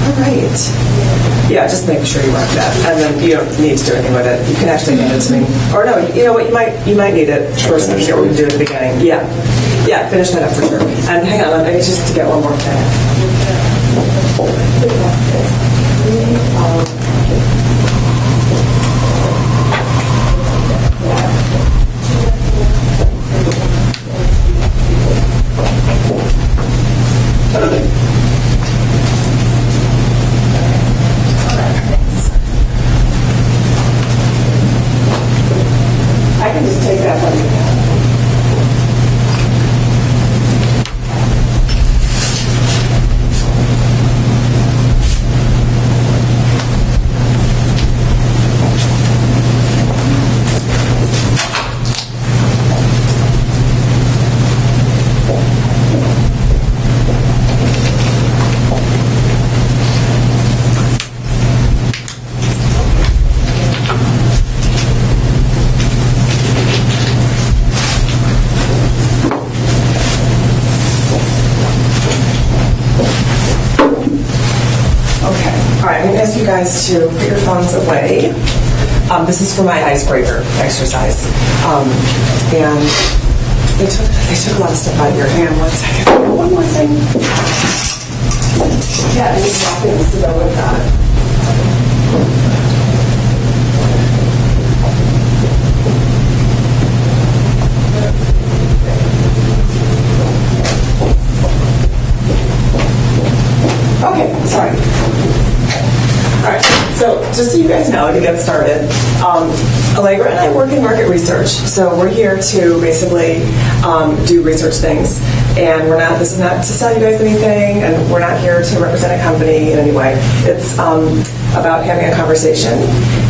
All right. Yeah, just make sure you mark that, and then you don't need to do anything with it. You can actually hand it to me, or no, you know what? You might need it first. I'm sure we can do it at the beginning. Yeah, finish that up for sure. And hang on, I need just to get one more thing. I can just take that from you. Ask you guys to put your phones away. This is for my icebreaker exercise. And they took a lot of stuff out of your hand. 1 second. One more thing. Yeah, and these things to go with that. Okay, sorry. All right, so just so you guys know, to get started, Allegra and I work in market research. So we're here to basically do research things. And this is not to sell you guys anything, and we're not here to represent a company in any way. It's about having a conversation.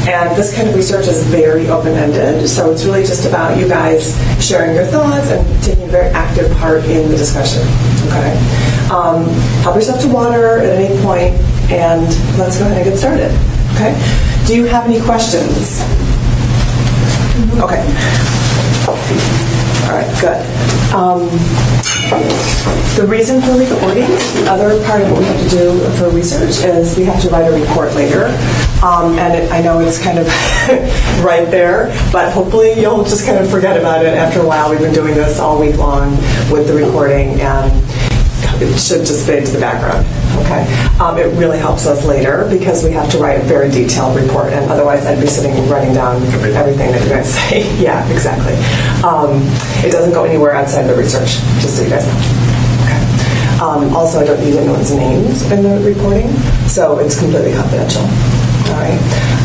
And this kind of research is very open-ended, so it's really just about you guys sharing your thoughts and taking a very active part in the discussion, okay? Help yourself to water at any point, and let's go ahead and get started, okay? Do you have any questions? Okay. All right, good. The reason for recording, the other part of what we have to do for research is we have to write a report later. I know it's kind of right there, but hopefully you'll just kind of forget about it after a while. We've been doing this all week long with the recording, and it should just fade to the background, okay? It really helps us later because we have to write a very detailed report, and otherwise I'd be sitting writing down everything that you guys say. Yeah, exactly. It doesn't go anywhere outside the research, just so you guys know. Okay. Also, I don't use anyone's names in the reporting, so it's completely confidential. All right.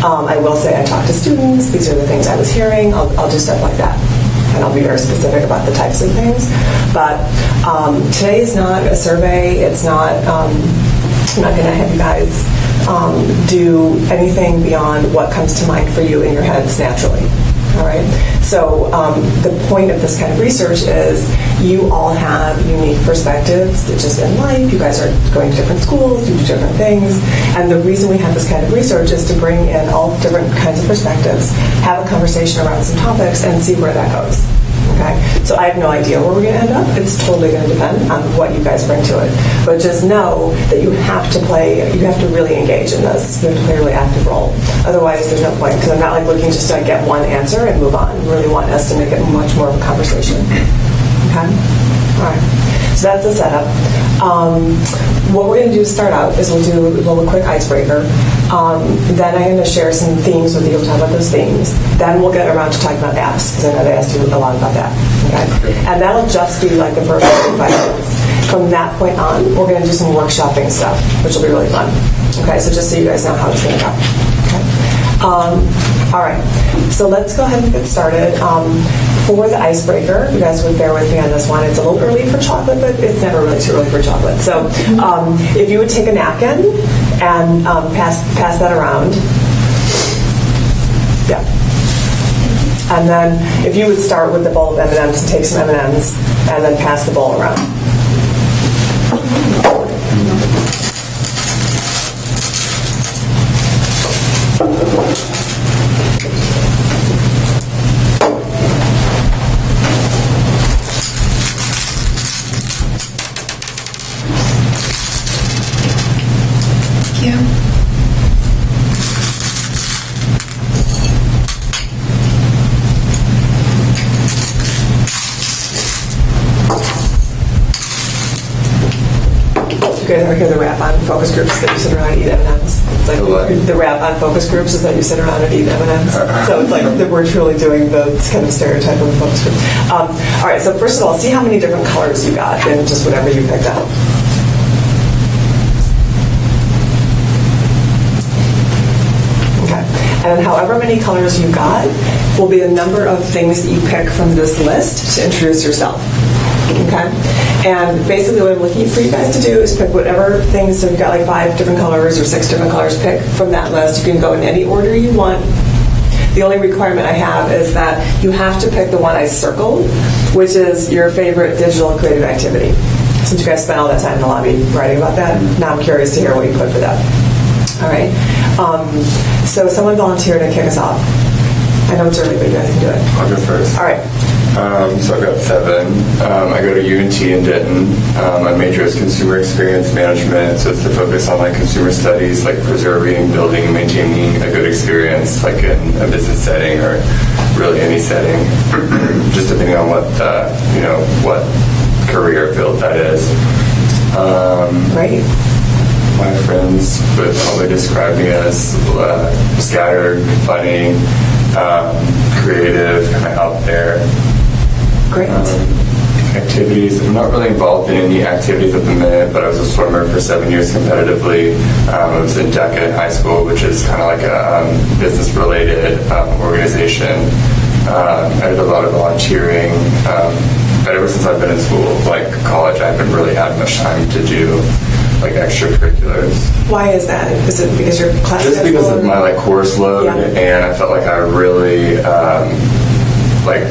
I will say I talked to students. These are the things I was hearing. I'll do stuff like that. And I'll be very specific about the types of things. But today is not a survey. It's not, I'm not going to have you guys do anything beyond what comes to mind for you in your heads naturally. All right? So the point of this kind of research is you all have unique perspectives just in life. You guys are going to different schools, you do different things. And the reason we have this kind of research is to bring in all different kinds of perspectives, have a conversation around some topics, and see where that goes. Okay? So I have no idea where we're going to end up. It's totally going to depend on what you guys bring to it. But just know that you have to really engage in this. You have to play a really active role. Otherwise, there's no point, because I'm not like looking just to get one answer and move on. I really want us to make it much more of a conversation. Okay? All right. So that's the setup. What we're going to do to start out is we'll do a little quick icebreaker. Then I'm going to share some themes with you. We'll talk about those themes. Then we'll get around to talking about apps, because I know they asked you a lot about that. Okay? And that'll just be like the first 5 minutes. From that point on, we're going to do some workshopping stuff, which will be really fun. Okay, so just so you guys know how it's going to go. Okay? All right, so let's go ahead and get started. For the icebreaker, you guys would bear with me on this one. It's a little early for chocolate, but it's never really too early for chocolate. So if you would take a napkin and pass that around. Yeah. And then if you would start with the bowl of M&Ms, take some M&Ms, and then pass the bowl around. guys ever hear the rap on focus groups that you sit around and eat M&Ms? It's like the rap on focus groups is that you sit around and eat M&Ms. So it's like that we're truly doing the kind of stereotype of a focus group. All right, so first of all, see how many different colors you got in just whatever you picked out. Okay, and however many colors you got will be the number of things that you pick from this list to introduce yourself. Okay, and basically what I'm looking for you guys to do is pick whatever things, so you've got like 5 different colors or 6 different colors, pick from that list. You can go in any order you want. The only requirement I have is that you have to pick the one I circled, which is your favorite digital creative activity. Since you guys spent all that time in the lobby writing about that, now I'm curious to hear what you put for that. All right, so someone volunteer to kick us off. I know it's early, but you guys can do it. I'll go first. All right. So I've got 7. I go to UNT in Denton. My major is consumer experience management, so it's to focus on like consumer studies, like preserving, building, maintaining a good experience, like in a business setting or really any setting, just depending on what what career field that is. Right. My friends would probably describe me as scattered, funny, creative, kind of out there. Great. Activities. I'm not really involved in any activities at the minute, but I was a swimmer for 7 years competitively. I was in DECA in high school, which is kind of like a business-related organization. I did a lot of volunteering. But ever since I've been in school, like college, I haven't really had much time to do like extracurriculars. Why is that? Is it because your class just schedule? Because of my like course load, and I felt like I really put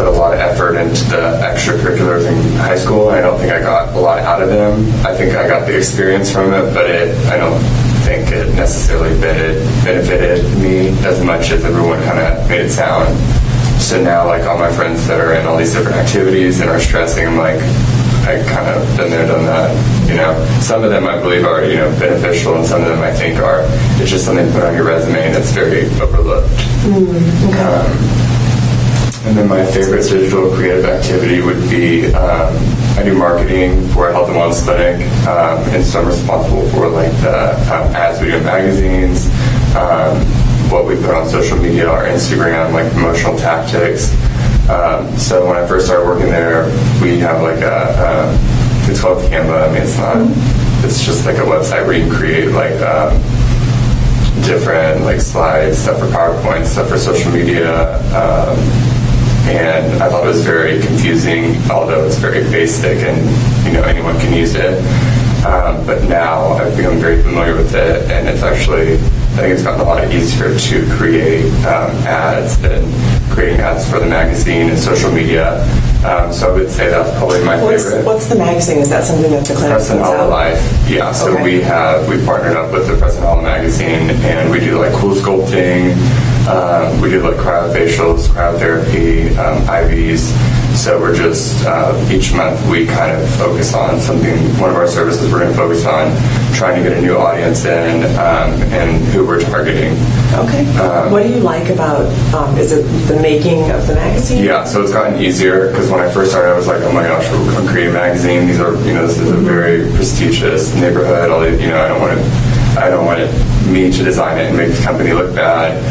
a lot of effort into the extracurriculars in high school. I don't think I got a lot out of them. I think I got the experience from it, but I don't think it necessarily benefited me as much as everyone kind of made it sound. So now, like all my friends that are in all these different activities and are stressing, I'm like, I kind of been there, done that. Some of them I believe are beneficial, and some of them I think are. It's just something to put on your resume that's very overlooked. Okay. And then my favorite digital creative activity would be I do marketing for a health and wellness clinic, and so I'm responsible for like the ads we do in magazines, what we put on social media, our Instagram, like promotional tactics. So when I first started working there, we have like it's called Canva. I mean, it's just like a website where you can create like different like slides, stuff for PowerPoint, stuff for social media. And I thought it was very confusing, although it's very basic and anyone can use it. But now I've become very familiar with it, and it's actually, I think it's gotten a lot easier to create ads and creating ads for the magazine and social media. So I would say that's probably my favorite. What's the magazine? Is that something that the clinic Press and Hollow Life. Yeah. So we partnered up with the Press and Hollow magazine, and we do like cool sculpting. We do like cryofacials, cryotherapy, IVs. So we're just, each month we kind of focus on something, one of our services we're going to focus on trying to get a new audience in, and who we're targeting. Okay. What do you like about, is it the making of the magazine? Yeah, so it's gotten easier, because when I first started I was like, oh my gosh, I'm creating a magazine. These are, this is a very prestigious neighborhood. I don't want me to design it and make the company look bad.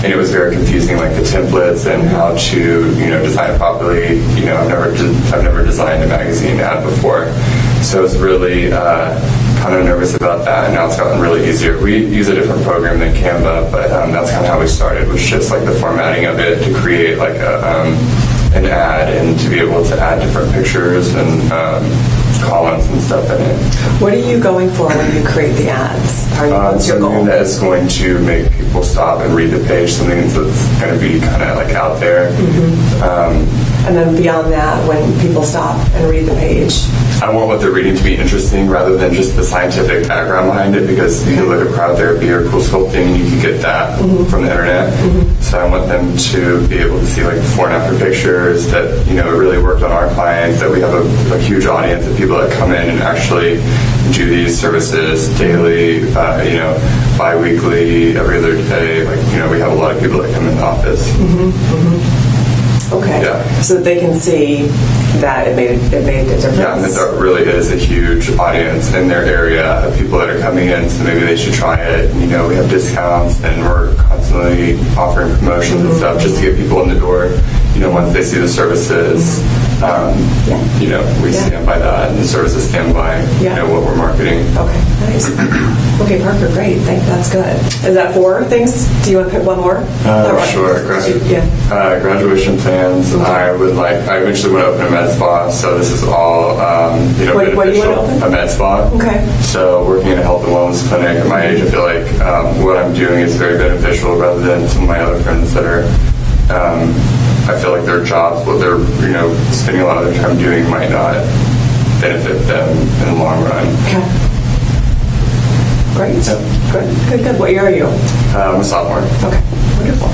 And it was very confusing, like the templates and how to, design it properly. I've never designed a magazine ad before, so I was really kind of nervous about that. And now it's gotten really easier. We use a different program than Canva, but that's kind of how we started. Was just like the formatting of it to create like an ad and to be able to add different pictures and columns and stuff in it. What are you going for when you create the ads? What's your goal? Something that is going to make people stop and read the page, something that's going to be kind of like out there. And then beyond that, when people stop and read the page? I want what they're reading to be interesting rather than just the scientific background behind it, because you can look at cryotherapy or cool sculpting, you can get that from the internet. So I want them to be able to see like before and after pictures that, it really worked on our clients, that we have a huge audience of people that come in and actually do these services daily, bi-weekly, every other day. Like, we have a lot of people that come in the office. Okay. Yeah. So that they can see that it made a difference. Yeah, and that there really is a huge audience in their area of people that are coming in, so maybe they should try it. And, we have discounts, and we're constantly offering promotions and stuff just to get people in the door. Once they see the services, we stand by that, and the services stand by what we're marketing. Okay, nice. Okay, Parker, great. That's good. Is that 4 things? Do you want to pick one more? Sure. Graduation plans. Okay. I eventually want to open a med spa, so this is all What do you want to open? A med spa. Okay. So working in a health and wellness clinic at my age, I feel like what I'm doing is very beneficial rather than some of my other friends that are. I feel like their jobs, what they're spending a lot of their time doing, might not benefit them in the long run. Okay. Great. Yeah. Good. What year are you? I'm a sophomore. Okay. Wonderful.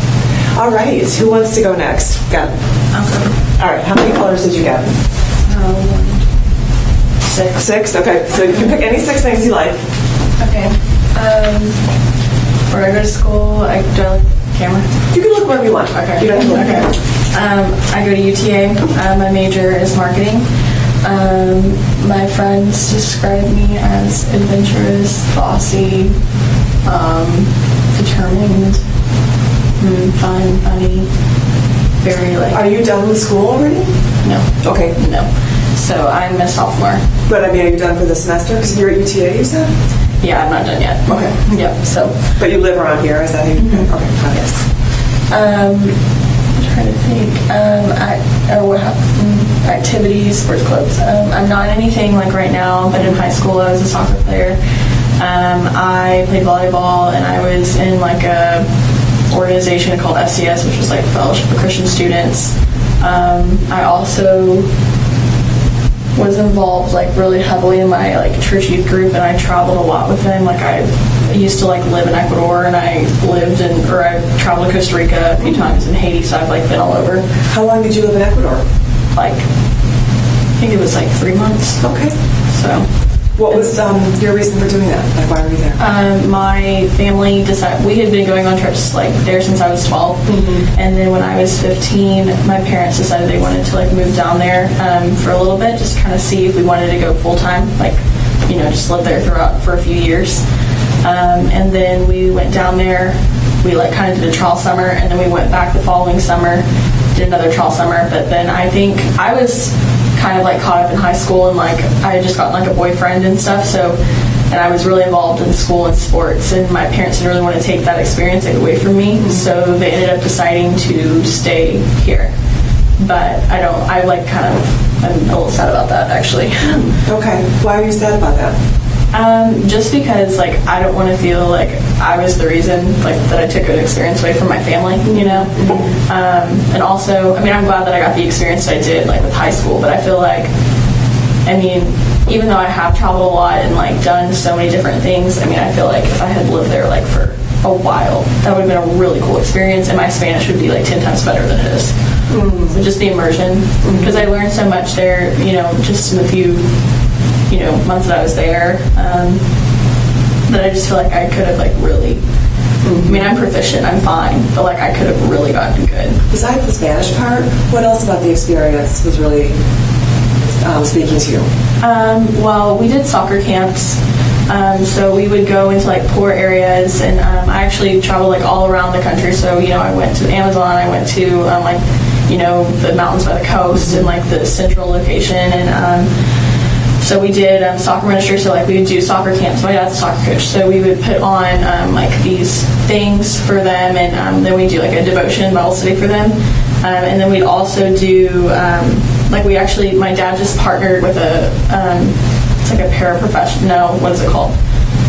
All right. Who wants to go next? Got it. All right. How many colors did you get? 6. 6. Okay. So you can pick any 6 things you like. Okay. Where I go to school, do I look at the camera? You can look wherever you want. Okay. You don't have to look. Okay. I go to UTA. My major is marketing. My friends describe me as adventurous, bossy, determined, fun, funny, very Are you done with school already? No. Okay. No. So I'm a sophomore. But are you done for the semester? Because you're at UTA, you said? Yeah, I'm not done yet. Okay. Yep. So. But you live around here, is that how you? Mm-hmm. Okay. Yes. I'm trying to think. Activities, sports clubs. I'm not in anything like right now, but in high school I was a soccer player. I played volleyball, and I was in like a organization called FCS, which was like Fellowship of Christian Students. I also was involved like really heavily in my like church youth group, and I traveled a lot with them. Like I used to like live in Ecuador, and I traveled to Costa Rica a few times, and Haiti, so I've like been all over. How long did you live in Ecuador? Like, I think it was like 3 months. Okay. So. What was your reason for doing that? Like, why were you there? My family decided, we had been going on trips like there since I was 12, and then when I was 15, my parents decided they wanted to like move down there for a little bit, just kind of see if we wanted to go full time, like just live there for a few years. And then we went down there. We like kind of did a trial summer, and then we went back the following summer, did another trial summer. But then I think I was kind of like caught up in high school, and like I had just gotten like a boyfriend and stuff, and I was really involved in school and sports, and my parents didn't really want to take that experience away from me, so they ended up deciding to stay here. But I'm a little sad about that, actually. Okay. Why are you sad about that? Just because like I don't want to feel like I was the reason like that I took an experience away from my family, and also I'm glad that I got the experience that I did like with high school, but I feel like even though I have traveled a lot and like done so many different things, I feel like if I had lived there like for a while, that would have been a really cool experience, and my Spanish would be like 10 times better than it is. So just the immersion, because I learned so much there, just in the few months that I was there, that I just feel like I could have like really, I'm proficient, I'm fine, but like I could have really gotten good. Besides the Spanish part, what else about the experience was really speaking to you? Well, we did soccer camps, so we would go into like poor areas, and I actually traveled like all around the country. So I went to the Amazon, I went to the mountains by the coast, and like the central location, and so we did soccer ministry, so like we would do soccer camps. My dad's a soccer coach, so we would put on like these things for them, and then we do like a devotion Bible study for them, and then we'd also do my dad just partnered with it's like a paraprofessional. No, what is it called?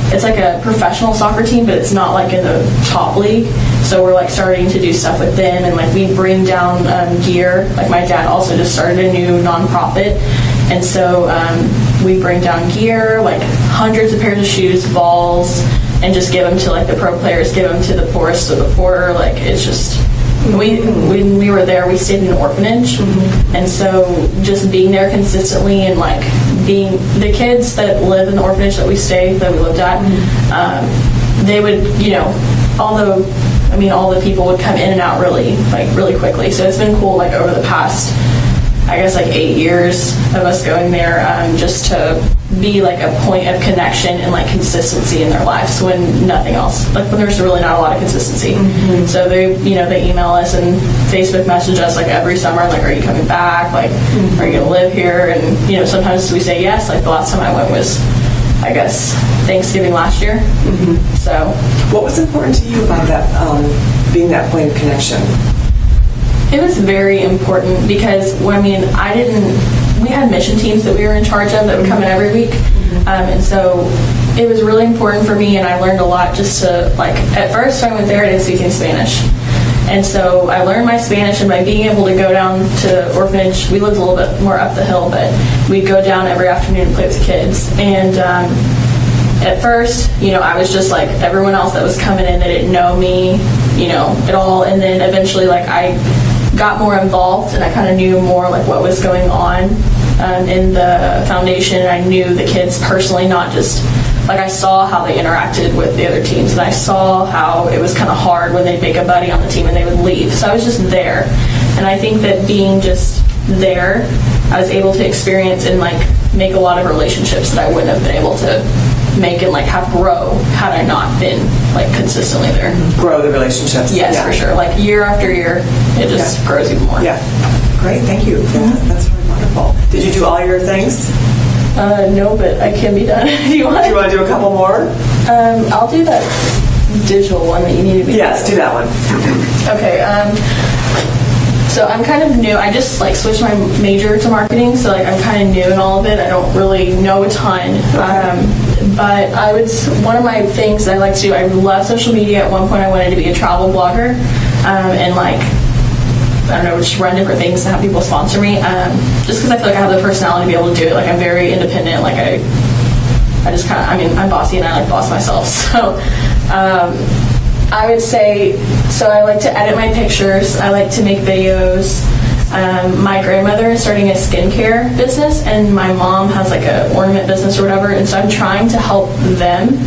It's like a professional soccer team, but it's not like in the top league. So we're like starting to do stuff with them, and like we bring down gear. Like my dad also just started a new nonprofit, and so we bring down gear, like hundreds of pairs of shoes, balls, and just give them to like the pro players, give them to the poorest of the poor. Like it's just when we were there, we stayed in an orphanage, and so just being there consistently and like being the kids that live in the orphanage that we lived at, they would, although I mean, all the people would come in and out really quickly. So it's been cool, like over the past, I guess, like 8 years of us going there, just to be like a point of connection and like consistency in their lives when nothing else, like when there's really not a lot of consistency. So they email us and Facebook message us like every summer, like, are you coming back? Like, are you gonna live here? And sometimes we say yes. Like the last time I went was, I guess, Thanksgiving last year. So what was important to you about that, being that point of connection? it was very important because, we had mission teams that we were in charge of that would come in every week. And so it was really important for me, and I learned a lot just to, at first when I went there, I didn't speak any Spanish. And so I learned my Spanish, and by being able to go down to the orphanage, we lived a little bit more up the hill, but we'd go down every afternoon and play with the kids. And at first, I was just like everyone else that was coming in. They didn't know me, at all. And then eventually, I got more involved, and I kind of knew more what was going on in the foundation. And I knew the kids personally, not just I saw how they interacted with the other teams, and I saw how it was kind of hard when they'd make a buddy on the team and they would leave. So I was just there, and I think that being just there, I was able to experience and make a lot of relationships that I wouldn't have been able to make and have grow had I not been consistently there. Grow the relationships. Yes, for sure. Year after year, it just grows even more. Yeah. Great, thank you for that. That's really wonderful. Did you do all your things? No, but I can be done. Do you want to do a couple more? I'll do that digital one that you need to be. Yes, do that one. Okay. So I'm kind of new. I just switched my major to marketing, so I'm kind of new in all of it. I don't really know a ton. But one of my things that I like to do, I love social media. At one point I wanted to be a travel blogger, and I don't know, just run different things and have people sponsor me, just because I feel I have the personality to be able to do it. I'm very independent. I just kind of, I'm bossy and I boss myself. So I would say, so I like to edit my pictures. I like to make videos. My grandmother is starting a skincare business, and my mom has an ornament business or whatever, and so I'm trying to help them.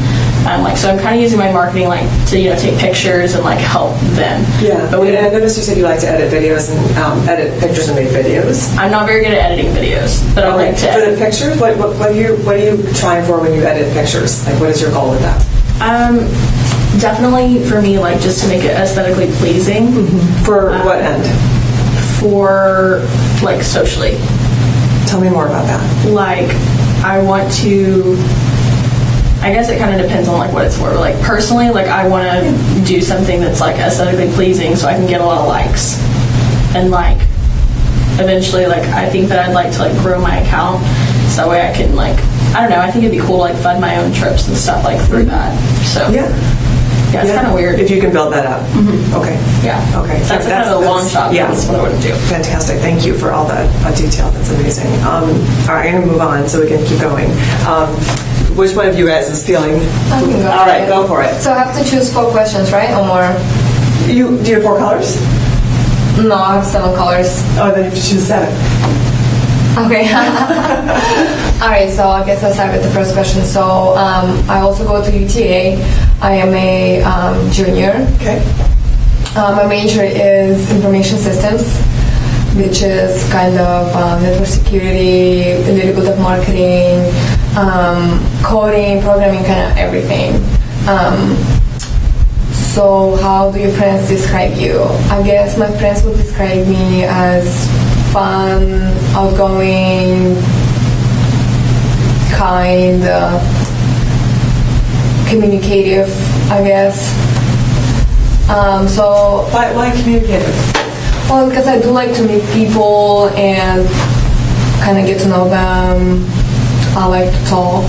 So I'm kind of using my marketing to take pictures and help them. Yeah. But I noticed you said you like to edit videos and edit pictures and make videos. I'm not very good at editing videos, but I like to. For the pictures, what are you trying for when you edit pictures? What is your goal with that? Definitely for me, just to make it aesthetically pleasing. For what end? For socially. Tell me more about that. I want to. I guess it kind of depends on what it's for. Personally, I want to do something that's aesthetically pleasing, so I can get a lot of likes, and eventually I think that I'd like to grow my account, so that way I can I don't know. I think it'd be cool to fund my own trips and stuff through that. So yeah, it's kind of weird if you can build that up. Okay. Yeah. Okay. So that's kind of a long shot. Yeah. That's what I would do. Fantastic. Thank you for all that detail. That's amazing. All right, I'm going to move on so we can keep going. Which one of you guys is feeling? I can go. All right, go for it. So I have to choose 4 questions, right? Or more? Do you have 4 colors? No, I have 7 colors. Oh, then you have to choose 7. Okay. All right, so I guess I'll start with the first question. So I also go to UTA. I am a junior. Okay. My major is information systems, which is kind of network security, a little bit of marketing, coding, programming, kind of everything. So how do your friends describe you? I guess my friends would describe me as fun, outgoing, kind, communicative, I guess. So why communicative? Well, because I do like to meet people and kind of get to know them. I like to talk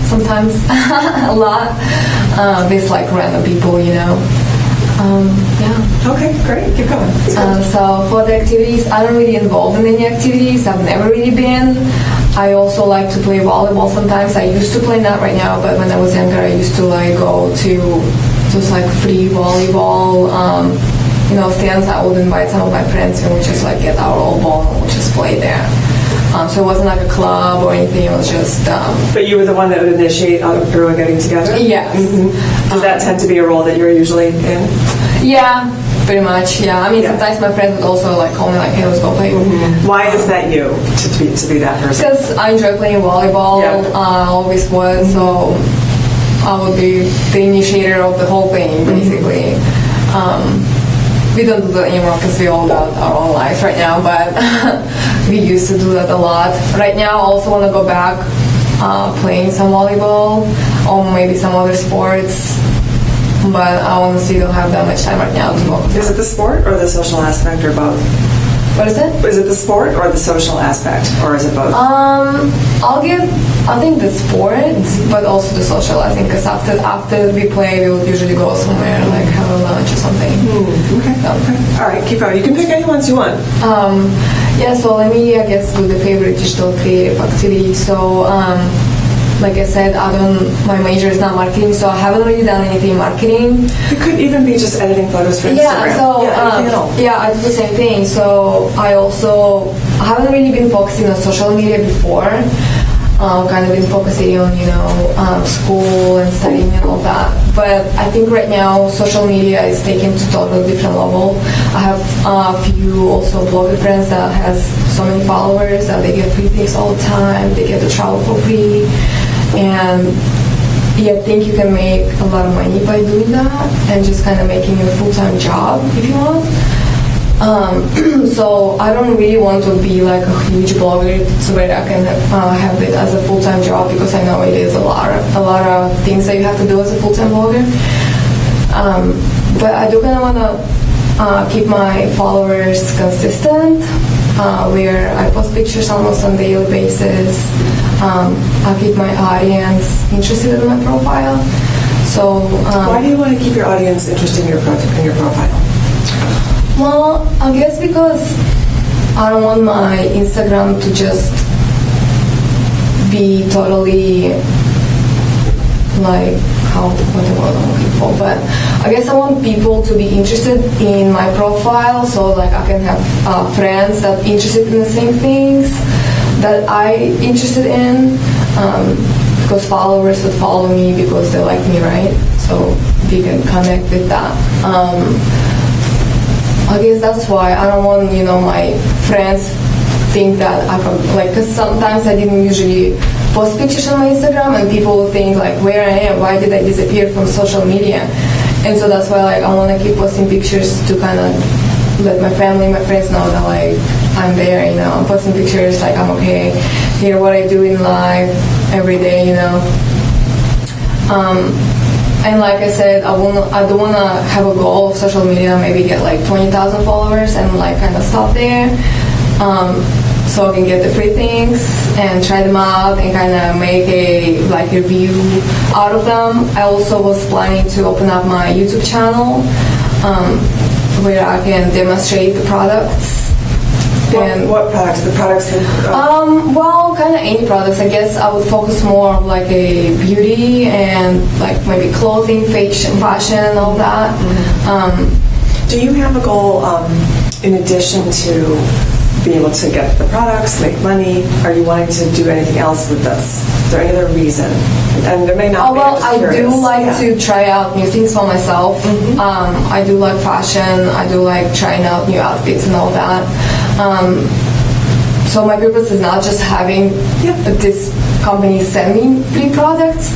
sometimes, a lot, with random people, yeah. Okay, great. Keep going. So for the activities, I don't really involve in any activities. I've never really been. I also like to play volleyball sometimes. I used to play, not right now, but when I was younger, I used to go to just free volleyball. Stands. I would invite some of my friends and we just get our old ball and we'll just play there. So it wasn't like a club or anything. It was just. But you were the one that would initiate everyone getting together? Yes. Does that tend to be a role that you're usually in? Yeah, pretty much. Yeah. I mean, sometimes my friends would also like call me like, "Hey, let's go play." Why is that you to be that person? Because I enjoy playing volleyball. Yeah. I always was. So I would be the initiator of the whole thing, basically. We don't do that anymore because we all got our own lives right now, but we used to do that a lot. Right now, I also want to go back playing some volleyball or maybe some other sports, but I honestly don't have that much time right now to go. Is it the sport or the social aspect or both? What is it? Is it the sport or the social aspect, or is it both? I think the sport, but also the social. I think because after we play, we would usually go somewhere, like have a lunch or something. Okay. All right, keep going. You can pick any ones you want. Yeah, so let me, I guess, do the favorite digital creative activity. So, like I said, my major is not marketing, so I haven't really done anything in marketing. It could even be just editing photos for Instagram. Yeah, so anything at all. I do the same thing. So I haven't really been focusing on social media before. Kind of been focusing on school and studying and all that. But I think right now social media is taken to a totally different level. I have a few also blogger friends that has so many followers that they get free things all the time. They get to travel for free, and I think you can make a lot of money by doing that and just kind of making it a full-time job if you want. So I don't really want to be like a huge blogger so that I can have it as a full-time job, because I know it is a lot of things that you have to do as a full-time blogger. But I do kind of want to keep my followers consistent, where I post pictures almost on a daily basis. I keep my audience interested in my profile. So why do you want to keep your audience interested in your profile? Well, I guess because I don't want my Instagram to just be totally like what the word I'm looking for, but I guess I want people to be interested in my profile, so like I can have friends that are interested in the same things that I interested in, because followers would follow me because they like me, right? So we can connect with that. I guess that's why I don't want, my friends think that I can, because sometimes I didn't usually post pictures on my Instagram and people will think where I am, why did I disappear from social media? And so that's why I want to keep posting pictures to kind of let my family, my friends know that I'm there, I'm posting pictures, I'm okay, here what I do in life every day, And like I said, I don't want to have a goal of social media, maybe get 20,000 followers and kind of stop there. So I can get the free things and try them out and kind of make a review out of them. I also was planning to open up my YouTube channel where I can demonstrate the products. What products? The products? Well, kind of any products. I guess I would focus more on a beauty and maybe clothing, fashion, and all that. Do you have a goal in addition to being able to get the products, make money? Are you wanting to do anything else with this? Is there any other reason? And there may not be. Well, I do like to try out new things for myself. I do like fashion. I do like trying out new outfits and all that. So my purpose is not just having this company send me free products,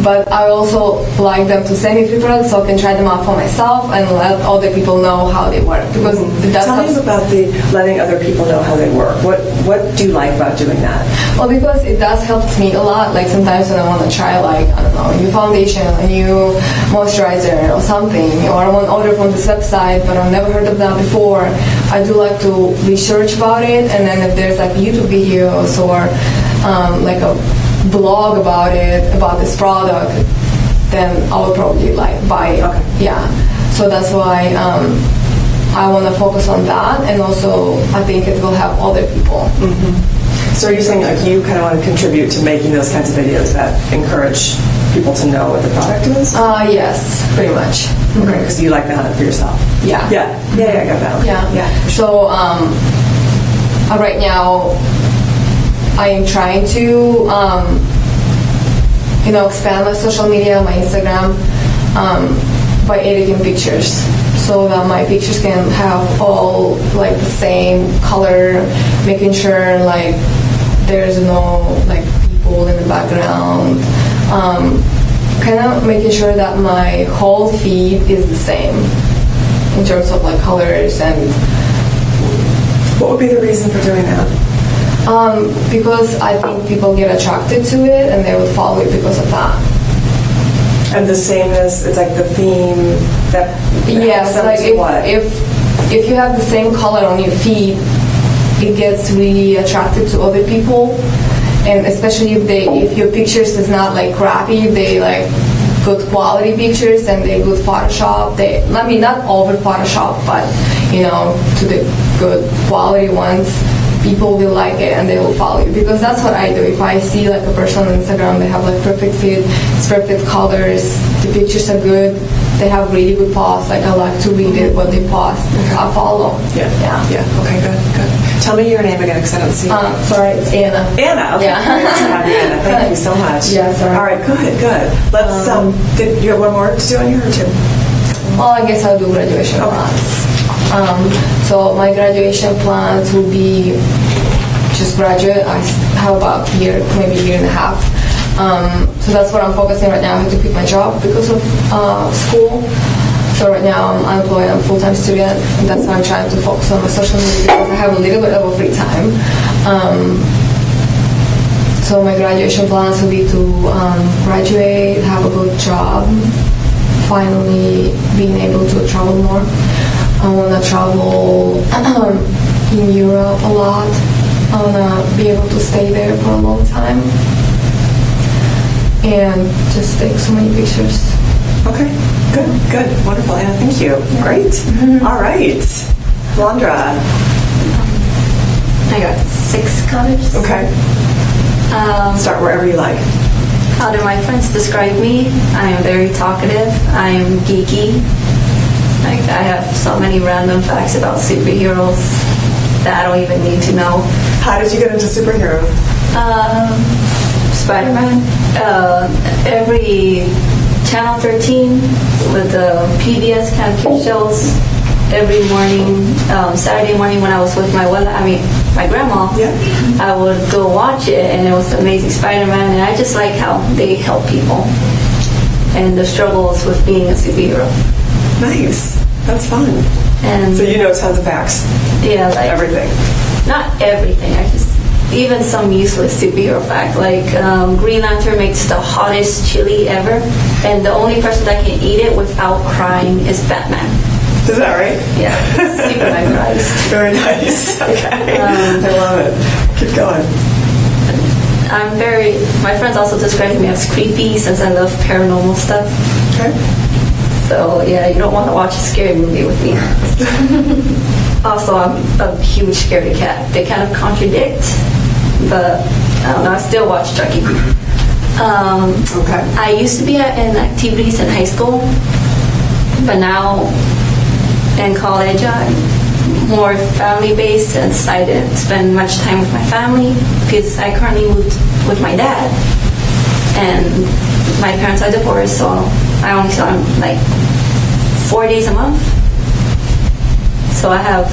but I also like them to send me free products so I can try them out for myself and let other people know how they work. Because Tell me about the letting other people know how they work. What do you like about doing that? Well, because it does help me a lot. Sometimes when I want to try a new foundation, a new moisturizer or something, or I want to order from this website but I've never heard of that before, I do like to research about it, and then if there's YouTube videos or a blog about it, about this product, then I would probably buy it. Okay. Yeah. So that's why I want to focus on that, and also I think it will help other people. So are you saying you kind of want to contribute to making those kinds of videos that encourage people to know what the product is? Yes, pretty much. Okay, because you like to hunt it for yourself. Yeah. Yeah, I got that. Yeah. Yeah. So right now, I am trying to, expand my social media, my Instagram, by editing pictures, so that my pictures can have all like the same color, making sure like there's no like people in the background, kind of making sure that my whole feed is the same in terms of like colors. And What would be the reason for doing that? because I think people get attracted to it and they would follow it because of that. And the sameness, it's like the theme that Yes, helps them like to what? if you have the same color on your feed, it gets really attractive to other people, and especially if your pictures is not like crappy, they like good quality pictures and they good Photoshop. Not over Photoshop, but to the good quality ones. People will like it and they will follow you, because that's what I do. If I see like a person on Instagram, they have like perfect fit, it's perfect colors, the pictures are good, they have really good posts, like I like to read it, what they post, I follow. Yeah. Okay, good. Tell me your name again, because I don't see it. Sorry, it's Anna. Anna. Okay. Yeah. Nice to have you, Anna. Thank you so much. Yeah, sorry. All right, good. Let's. Did you have one more to do on here or two? Well, I guess I'll do graduation plans. So my graduation plans will be just graduate. I have about maybe a year and a half. So that's what I'm focusing right now. I have to quit my job because of school. So right now I'm unemployed. I'm a full-time student, and that's why I'm trying to focus on my social media, because I have a little bit of free time. So my graduation plans will be to graduate, have a good job, finally being able to travel more. I want to travel in Europe a lot. I want to be able to stay there for a long time and just take so many pictures. Okay, good. Wonderful, Anna. Thank you. Great. All right. Londra. I got 6 colors. Okay. Start wherever you like. How do my friends describe me? I am very talkative. I am geeky. Like, I have so many random facts about superheroes that I don't even need to know. How did you get into superheroes? Spider-Man. Every Channel 13 with the PBS kind of kid shows. Every morning, Saturday morning when I was with my grandma, Yeah. I would go watch it, and it was Amazing Spider-Man, and I just like how they help people and the struggles with being a superhero. Nice. That's fun. And So you know tons of facts. yeah, like Everything. not everything. Even some useless superhero fact, like Green Lantern makes the hottest chili ever, and the only person that can eat it without crying is Batman. Is that right? Yeah, Superman cries. Very nice. Okay. I love it. Keep going. My friends also describe me as creepy since I love paranormal stuff. Okay. So yeah, you don't want to watch a scary movie with me. Also, I'm a huge scaredy cat. They kind of contradict, but I don't know, I still watch Chucky. Okay. I used to be in activities in high school, but now in college I'm more family-based and decided to spend much time with my family because I currently moved with my dad, and my parents are divorced, so I only saw him like 4 days a month. So I have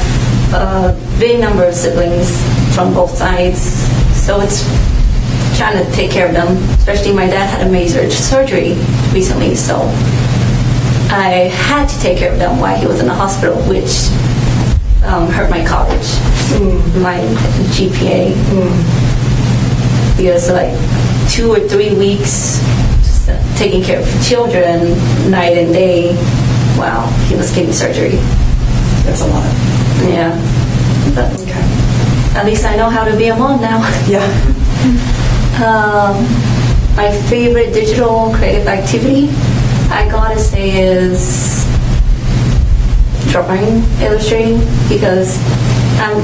a big number of siblings from both sides, so it's trying to take care of them. Especially my dad had a major surgery recently, so I had to take care of them while he was in the hospital, which hurt my college, my GPA. Because like 2 or 3 weeks just taking care of children night and day while he was getting surgery. That's a lot. Yeah. But Okay. at least I know how to be a mom now. Yeah. My favorite digital creative activity, I gotta say, is drawing, illustrating, because I'm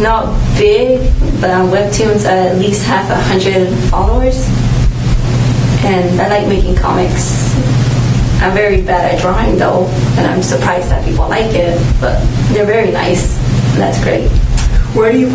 not big, but on Webtoons I at least have 100 followers, and I like making comics. I'm very bad at drawing though, and I'm surprised that people like it, but they're very nice, and that's great. Where do you